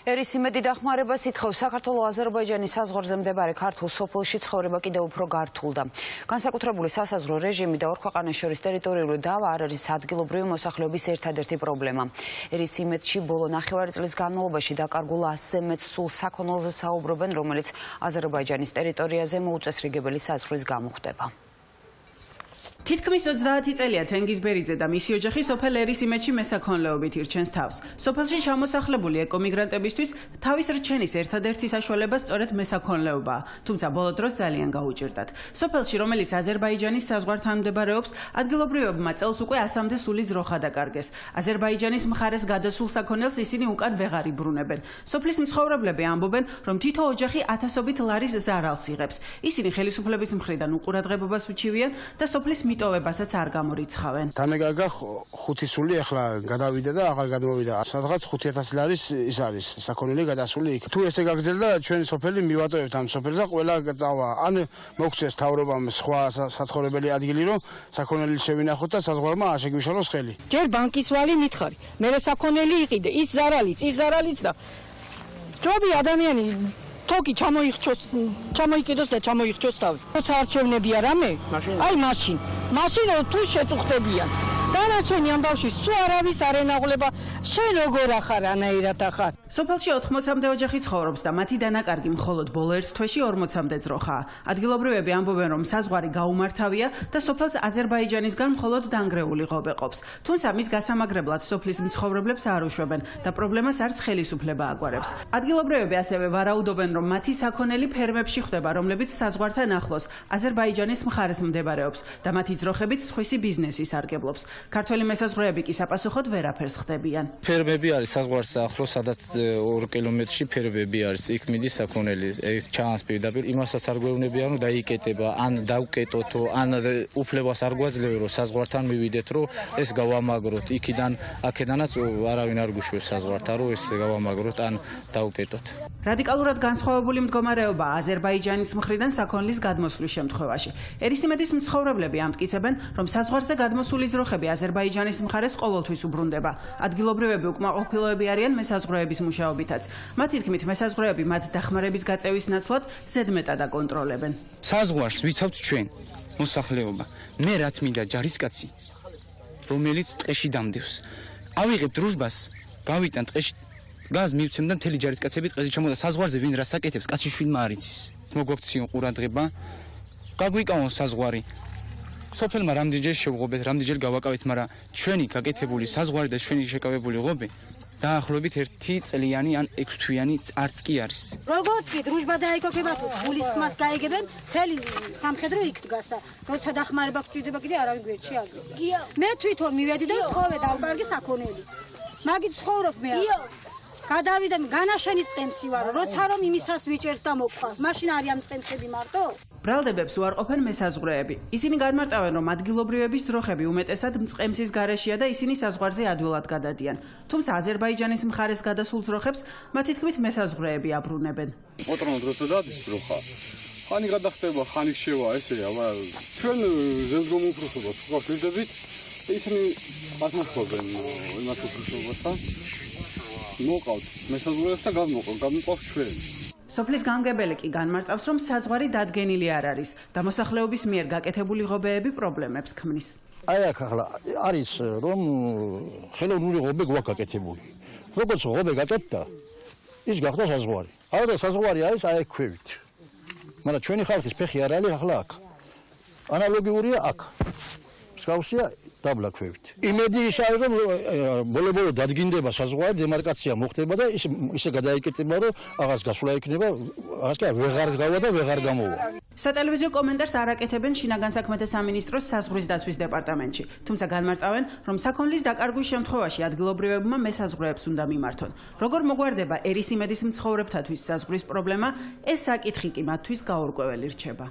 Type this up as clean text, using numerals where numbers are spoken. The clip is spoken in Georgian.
ერისიმედი დახმარებას ითხოვს საქართველო-აზერბაიჯანის საზღვარზე მდებარე ქართულ სოფელში ცხოვრება კიდევ უფრო გართულდა. განსაკუთრებული სასაზღვრო რეჟიმი და ორ ქვეყანას შორის ტერიტორიული დავა არ არის ადგილობრივი მოსახლეობის ერთადერთი პრობლემა. ერისიმედში ბოლო ნახევარი წლის განმავლობაში დაკარგულ 100-ზე მეტ სულ საქონელზე საუბრობენ, რომელიც აზერბაიჯანის ტერიტორიაზე მოუწესრიგებელი საზღვრის გამო ხდება. თითქმის 30 წელია თენგიზბერიძე და მისი ოჯახი სოფელ ერისიმედში მესაქონლეობით ირჩენს თავს. სოფელში ჩამოსახლებული ეკომიგრანტებისთვის თავის რჩენის ერთადერთი საშუალება სწორედ მესაქონლეობაა, თუმცა ბოლო დროს ძალიან გაუჭირდათ. სოფელში, რომელიც აზერბაიჯანის საზღვართან მდებარეობს, ადგილობრივებმა წელს უკვე 100-მდე სული ძროხა დაკარგეს. აზერბაიჯანის მხარეს გადასულ საქონელს ისინი უკან ვეღარ იბრუნებენ. სოფლის მცხოვრებლები ამბობენ, რომ თითო ოჯახი ათასობით ლარის ზარალს იღებს. ისინი ხელისუფლების მხრიდან უყურადღებობას უჩივიან და სოფლის მიტოვებასაც არ გამორიცხავენ. დამეგარგა 5 სული ახლა გადავიდა და აღარ გადმოვიდა. სადღაც 5000 ლარის ის არის საქონელი გადასული იქ. თუ ესე გაგრძელდა ჩვენი სოფელი მივატოვებთ ამ სოფელს და ყველა წავა. ან მოგცეს თავრობამ სხვა საცხოვრებელი ადგილი, რომ საქონელი შევინახოთ და საზღვარმა არ შეგვიშალოს ხელი. ჯერ ბანკის ვალი მითხარი, მე საქონელი იყიდე, ის ზარალიც და ჯობი ადამიანი თოკი ჩამოიკიდოს და ჩამოიხჩოს თავი. როცა არჩევნებია რამე? აი მაშინ თუ შეწუხდებიან. დანარჩენი ამ ბავშვი სულ არავის არ ენაღლება, შენ როგორ ახარ ანაირად ახარ. სოფელში 80-მდე ოჯახი ცხოვრობს და მათი დანაკარგი მხოლოდ ბოლო ერთ თვეში 40-მდე ძროხაა. ადგილობრივები ამბობენ, რომ საზღვარი გაუმართავია და სოფელს აზერბაიჯანისგან მხოლოდ დანგრეული ღობე ყოფს. თუმცა მის გასამაგრებლად სოფლის მცხოვრებლებს არ უშვებენ და პრობლემას არც ხელისუფლება აგვარებს. ადგილობრივები ასევე ვარაუდობენ, რომ მათი საქონელი ფერმებში ხდება, რომლებიც საზღვართან ახლოს აზერბაიჯანის მხარეს მდებარეობს და მათი ძროხებით სხვისი ბიზნესი სარგებლობს. ქართველი მესაზღვრეები კი საპასუხოდ ვერაფერს ხდებიან. ფერმები არის საზღვართან ახლოს, სადაც 2 კილომეტრში ფერმები არის. იქ მიდის საქონელი, ეს ჩანს პირდაპირ, იმასაც არ გვეუბნებიან, რომ დაიკეტება, ან დავკეტოთო, ან უფლებას არ გვაძლევენ, რომ საზღვართან მივიდეთ, რომ ეს გავამაგროთ. აქედანაც არავინ არ გვიშვებს საზღვართან, რომ ეს გავამაგროთ, ან დავკეტოთ. რადიკალურად განსხვავებული მდგომარეობა აზერბაიჯანის მხრიდან საქონლის გადმოსვლის შემთხვევაში. ერისიმედის მცხოვრებლები ამტკიცებენ, რომ საზღვარზე გადმოსული ძროხები აზერბაიჯანის მხარეს ყოველთვის უბრუნდება. ადგილობრივები უკმაყოფილოები არიან მესაზღვრეების მუშაობითაც. მათი თქმით, მესაზღვრეები მათ დახმარების გაწევის ნაცვლად ზედმეტად აკონტროლებენ. საზღვარს ვიცავთ ჩვენ, მოსახლეობა. მე რაც მინდა ჯარისკაცი, რომელიც ტყეში დამდევს. ავიღებ დროშბას, გავიტან ტყეში გაზ მივცემ და მთელი ჯარისკაცები ტყეზე ჩამოდა. საზღვარზე ვინ რას აკეთებს, კაცი შვილმა არ იცის. მოგოქციონ ყურადღება, გაგვიკავონ საზღვარი. სოფელმა რამდენჯერ შევღობეთ, რამდენჯერ გავაკავეთ, მაგრამ ჩვენი გაკეთებული საზღვარი და ჩვენი შეკავებული ღობე დაახლოებით 1 წლიანი ან 6 თვიანი არც კი არის. როგორც კი დროშბა დაიკოქება თუ გულის ხმას გაიგებენ, მთელი სამხედრო იქ დგას და როცა დახმარება გჭირდება კიდე არავინ გვერდში აგრე. მე თვითონ მივედი და ხოვე დავკარგი საქონელი. მაგით ცხოვრობ მე. გადავიდა განაშენი წემსი ვარ, როცა რომ იმისას ვიჭერს და მოგყვას. მაშინ არის ამ წემსები მარტო? ბრალდებებს უარყოფენ მესაზღვრეები. ისინი განმარტავენ, რომ ადგილობრივების ძროხები უმეტესად მწყემსის გარეშეა და ისინი საზღვარზე ადვილად გადადიან. თუმცა აზერბაიჯანის მხარეს გადასულ ძროხებს მათი თქმით მესაზღვრეები აბრუნებენ. პატრონ დროთა დადის ძროხა. ხანი გადახტება, ხანი შევა, ესეა, ჩვენ ზემდგომუფროსობას ვხვდებით, ისინი ათანხმობენ იმათ უფროსობასთან. მოყავთ მესაზღვრეებს და გამოყავთ ჩვენ. სოფლის გამგებელი კი განმარტავს, რომ საზღვარი დადგენილი არ არის და მოსახლეობის მიერ გაკეთებული ღობეები პრობლემებს ქმნის. აი აქ ახლა არის რომ ხელოვნური ღობე გვაქვს გაკეთებული. როგორც ღობე გაკეთდა, ის გახდა საზღვარი. ახლა საზღვარი არის აი აქ ქვევით. მაგრამ ჩვენი ხალხის ფეხი არ არის ახლა აქ. ანალოგიურია აქ. მსგავსია დაბლა ქვევით. იმედი ის არის, რომ ბოლო-ბოლო დადგინდება საზღვარი, დემარკაცია მოხდება და ისე გადაიკეთება, რომ აღარც გასვლა იქნება, აღარც კი ვეღარ გავა და ვეღარ გამოვა. სატელევიზიო კომენტარს არ აკეთებენ შინაგან საქმეთა სამინისტროს საზღვრის დაცვის დეპარტამენტში, თუმცა განმარტავენ, რომ საქონლის დაკარგვის შემთხვევაში ადგილობრივებმა მესაზღვრეებს უნდა მიმართონ. როგორ მოგვარდება ერისიმედის მცხოვრებთათვის საზღვრის პრობლემა, ეს საკითხი კი მათთვის გაურკვეველი რჩება.